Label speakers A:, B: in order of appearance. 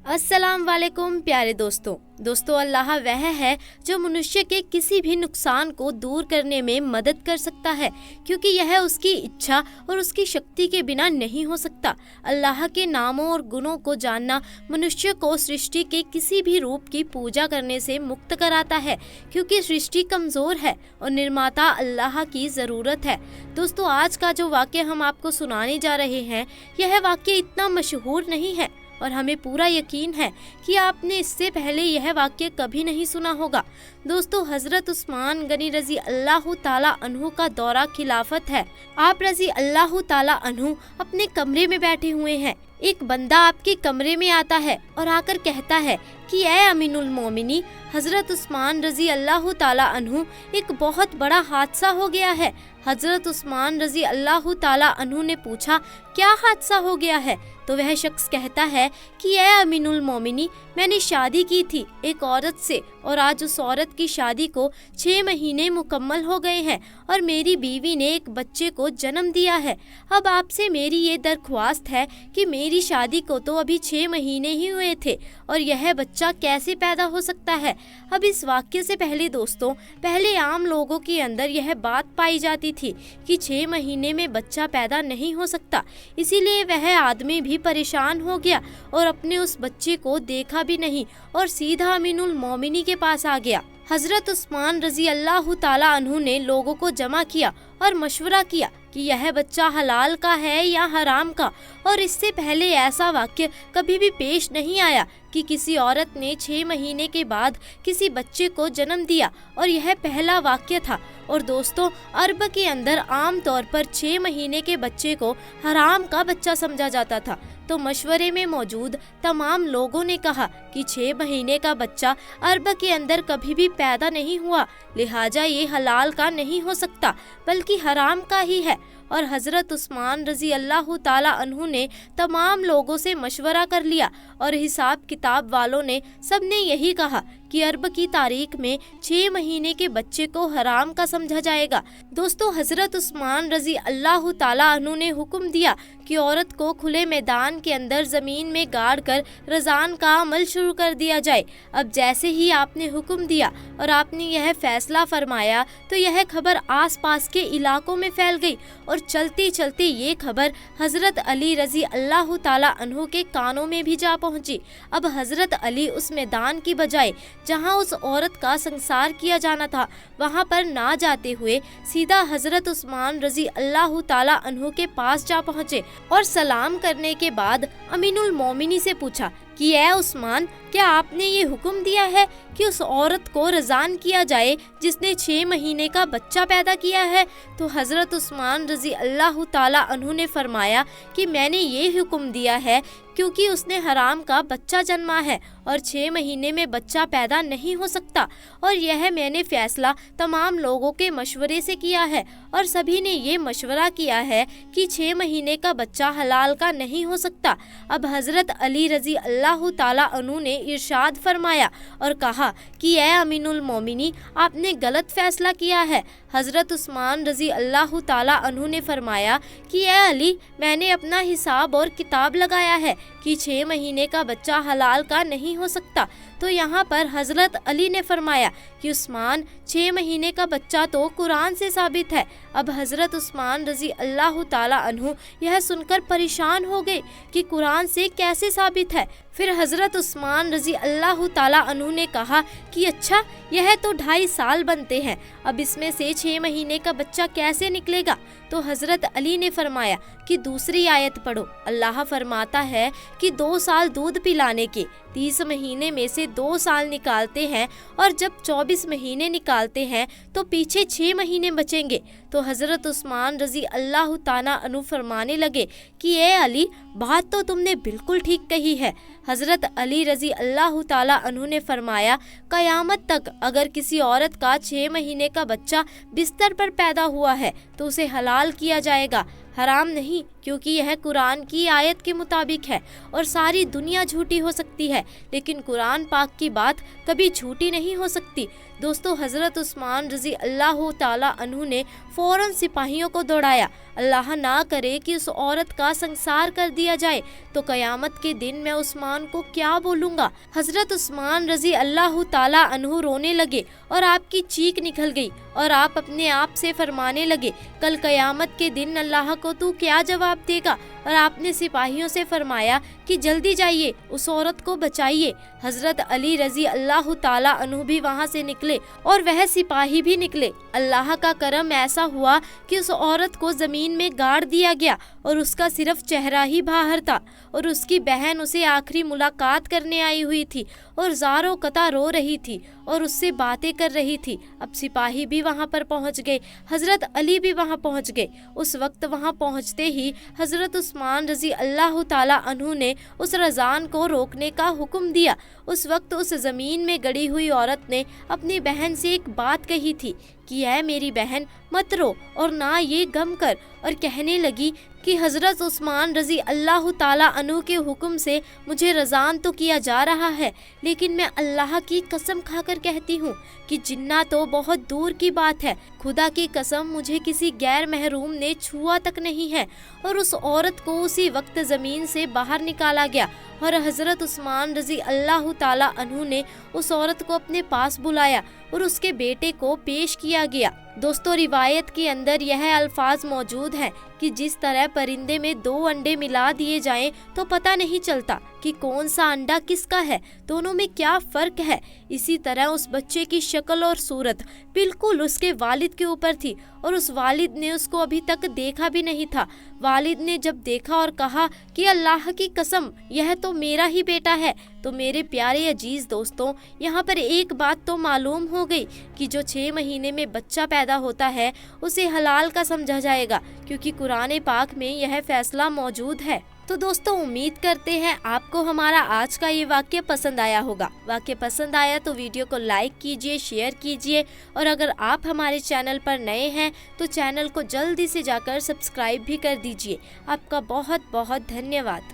A: अस्सलाम वालेकुम प्यारे दोस्तों अल्लाह वह है जो मनुष्य के किसी भी नुकसान को दूर करने में मदद कर सकता है, क्योंकि यह उसकी इच्छा और उसकी शक्ति के बिना नहीं हो सकता। अल्लाह के नामों और गुणों को जानना मनुष्य को सृष्टि के किसी भी रूप की पूजा करने से मुक्त कराता है, क्योंकि सृष्टि कमज़ोर है और निर्माता अल्लाह की ज़रूरत है। दोस्तों, आज का जो वाक़या हम आपको सुनाने जा रहे हैं, यह वाक़या इतना मशहूर नहीं है और हमें पूरा यकीन है कि आपने इससे पहले यह वाक्य कभी नहीं सुना होगा। दोस्तों, हज़रत उस्मान गनी रज़ी अल्लाह ताला अन्हु का दौरा खिलाफत है। आप रज़ी अल्लाह ताला अन्हु अपने कमरे में बैठे हुए हैं। एक बंदा आपके कमरे में आता है और आकर कहता है कि ए अमीनुल मोमिनी हज़रत उस्मान रज़ी अल्लाह ताला अन्हु, एक बहुत बड़ा हादसा हो गया है। हज़रत उस्मान रज़ी अल्लाह ताला अन्हु ने पूछा, क्या हादसा हो गया है? तो वह शख्स कहता है कि ए अमीनुल मोमिनी, मैंने शादी की थी एक औरत से और आज उस औरत की शादी को 6 महीने मुकम्मल हो गए हैं और मेरी बीवी ने एक बच्चे को जन्म दिया है। अब आपसे मेरी ये दरख्वास्त है कि मेरी शादी को तो अभी 6 महीने ही हुए थे और यह बच्चा कैसे पैदा हो सकता है? अब इस वाक्य से पहले दोस्तों, पहले आम लोगों के अंदर यह बात पाई जाती थी कि 6 महीने में बच्चा पैदा नहीं हो सकता, इसीलिए वह आदमी भी परेशान हो गया और अपने उस बच्चे को देखा भी नहीं और सीधा अमीनुल मोमिनी के पास आ गया। हज़रत उस्मान रज़ी अल्लाह ताला अन्हु ने लोगों को जमा किया और मशवरा किया कि यह बच्चा हलाल का है या हराम का, और इससे पहले ऐसा वाक्य कभी भी पेश नहीं आया कि किसी औरत ने 6 महीने के बाद किसी बच्चे को जन्म दिया, और यह पहला वाक्य था। और दोस्तों, अरब के अंदर आम तौर पर 6 महीने के बच्चे को हराम का बच्चा समझा जाता था। तो मशवरे में मौजूद तमाम लोगों ने कहा कि 6 महीने का बच्चा अरब के अंदर कभी भी पैदा नहीं हुआ, लिहाजा ये हलाल का नहीं हो सकता बल्कि हराम का ही है। और हज़रत उस्मान रज़ी अल्लाह ताला अन्हु ने तमाम लोगों से मशवरा कर लिया और हिसाब किताब वालों ने सब ने यही कहा कि अरब की तारीख में 6 महीने के बच्चे को हराम का समझा जाएगा। दोस्तों, हज़रत उस्मान रज़ी अल्लाह ताला अन्हु ने हुक्म दिया कि औरत को खुले मैदान के अंदर ज़मीन में गाड़ कर रज़ान का अमल शुरू कर दिया जाए। अब जैसे ही आपने हुक्म दिया और आपने यह फैसला फरमाया तो यह खबर आस पास के इलाकों में फैल गई और चलते चलते ये खबर हज़रत अली रज़ी अल्लाह ताला अन्हु के कानों में भी जा पहुँची। अब हज़रत अली उस मैदान की बजाय जहाँ उस औरत का संसार किया जाना था वहाँ पर ना जाते हुए सीधा हज़रत उस्मान रज़ी अल्लाह ताला अन्हु के पास जा पहुँचे और सलाम करने के बाद अमीनुल मोमिनी से पूछा कि ए उस्मान, क्या आपने ये हुक्म दिया है कि उस औरत को रज़ान किया जाए जिसने 6 महीने का बच्चा पैदा किया है? तो हज़रत उस्मान रज़ी अल्लाह ताला अन्हु ने फरमाया कि मैंने ये हुक्म दिया है क्योंकि उसने हराम का बच्चा जन्मा है और 6 महीने में बच्चा पैदा नहीं हो सकता, और यह मैंने फ़ैसला तमाम लोगों के मशवरे से किया है और सभी ने ये मशवरा किया है कि 6 महीने का बच्चा हलाल का नहीं हो सकता। अब हज़रत अली रज़ी अल्लाह ताला अन्हु ने इरशाद फरमाया और कहा कि ए अमीनुल मोमिनी, आपने गलत फ़ैसला किया है। हज़रत उस्मान रज़ी अल्लाह ताला अन्हु ने फरमाया कि ए अली, मैंने अपना हिसाब और किताब लगाया है कि 6 महीने का बच्चा हलाल का नहीं हो सकता। तो यहाँ पर हज़रत अली ने फरमाया कि उस्मान, 6 महीने का बच्चा तो कुरान से साबित है। अब हज़रत उस्मान रज़ी अल्लाह ताला अन्हु यह सुनकर परेशान हो गए कि कुरान से कैसे साबित है। फिर हज़रत उस्मान रज़ी अल्लाह ताला अन्हु ने कहा कि अच्छा, यह तो 2.5 साल बनते हैं, अब इसमें से 6 महीने का बच्चा कैसे निकलेगा? तो हज़रत अली ने फरमाया कि दूसरी आयत पढ़ो। अल्लाह फरमाता है कि 2 साल दूध पिलाने के 30 महीने में से 2 साल निकालते हैं और जब 24 महीने निकालते हैं तो पीछे 6 महीने बचेंगे। तो हज़रत उस्मान रज़ी अल्लाह ताला अन्हु फरमाने लगे कि ए अली, बात तो तुमने बिल्कुल ठीक कही है। हज़रत अली रज़ी अल्लाह ताला अन्हु ने फरमाया, क़यामत तक अगर किसी औरत का 6 महीने का बच्चा बिस्तर पर पैदा हुआ है तो उसे हलाल किया जाएगा, हराम नहीं, क्योंकि यह कुरान की आयत के मुताबिक है और सारी दुनिया झूठी हो सकती है लेकिन कुरान पाक की बात कभी झूठी नहीं हो सकती। दोस्तों, हज़रत उस्मान रज़ी अल्लाह ताला अन्हु ने फ़ौरन सिपाहियों को दौड़ाया। अल्लाह ना करे कि उस औरत का संसार कर दिया जाए तो क़यामत के दिन मैं उस्मान को क्या बोलूँगा। हज़रत उस्मान रज़ी अल्लाह ताला अन्हु रोने लगे और आपकी चीख निकल गई और आप अपने आप से फरमाने लगे, कल क़यामत के दिन अल्लाह को तू क्या जवाब देगा। और आपने सिपाहियों से फरमाया कि जल्दी जाइए, उस औरत को बचाइए। हज़रत अली रज़ी अल्लाह ताला अन्हु भी वहाँ से निकले और वह सिपाही भी निकले। अल्लाह का करम ऐसा हुआ कि उस औरत को ज़मीन में गाड़ दिया गया और उसका सिर्फ चेहरा ही बाहर था और उसकी बहन उसे आखिरी मुलाकात करने आई हुई थी और ज़ारो कता रो रही थी और उससे बातें कर रही थी। अब सिपाही भी वहाँ पर पहुँच गए, हज़रत अली भी वहाँ पहुँच गए। उस वक्त वहाँ पहुँचते ही हज़रत उस्मान रज़ी अल्लाह ताला अन्हु ने उस रज़ान को रोकने का हुक्म दिया। उस वक्त उस ज़मीन में गड़ी हुई औरत ने अपनी बहन से एक बात कही थी कि ऐ मेरी बहन, मत रो और ना ये गम कर, और कहने लगी कि हज़रत उस्मान रज़ी अल्लाह ताला अन्हु के हुक्म से मुझे रज़ान तो किया जा रहा है लेकिन मैं अल्लाह की कसम खाकर कहती हूँ कि जिन्ना तो बहुत दूर की बात है, खुदा की कसम मुझे किसी गैर महरूम ने छुआ तक नहीं है। और उस औरत को उसी वक्त ज़मीन से बाहर निकाला गया और हज़रत उस्मान रज़ी अल्लाह ताला अन्हु ने उस औरत को अपने पास बुलाया और उसके बेटे को पेश किया गया। दोस्तों, रिवायत के अंदर यह अल्फाज मौजूद हैं कि जिस तरह परिंदे में 2 अंडे मिला दिए जाएं तो पता नहीं चलता कि कौन सा अंडा किसका है, दोनों में क्या फ़र्क है, इसी तरह उस बच्चे की शक्ल और सूरत बिल्कुल उसके वालिद के ऊपर थी और उस वालिद ने उसको अभी तक देखा भी नहीं था। वालिद ने जब देखा और कहा कि अल्लाह की कसम यह तो मेरा ही बेटा है, तो मेरे प्यारे अजीज़ दोस्तों, यहाँ पर एक बात तो मालूम हो गई कि जो 6 महीने में बच्चा पैदा होता है उसे हलाल का समझा जाएगा, क्योंकि कुरान पाक में यह फैसला मौजूद है। तो दोस्तों, उम्मीद करते हैं आपको हमारा आज का ये वाक्य पसंद आया होगा। वाक्य पसंद आया तो वीडियो को लाइक कीजिए, शेयर कीजिए, और अगर आप हमारे चैनल पर नए हैं तो चैनल को जल्दी से जाकर सब्सक्राइब भी कर दीजिए। आपका बहुत बहुत धन्यवाद।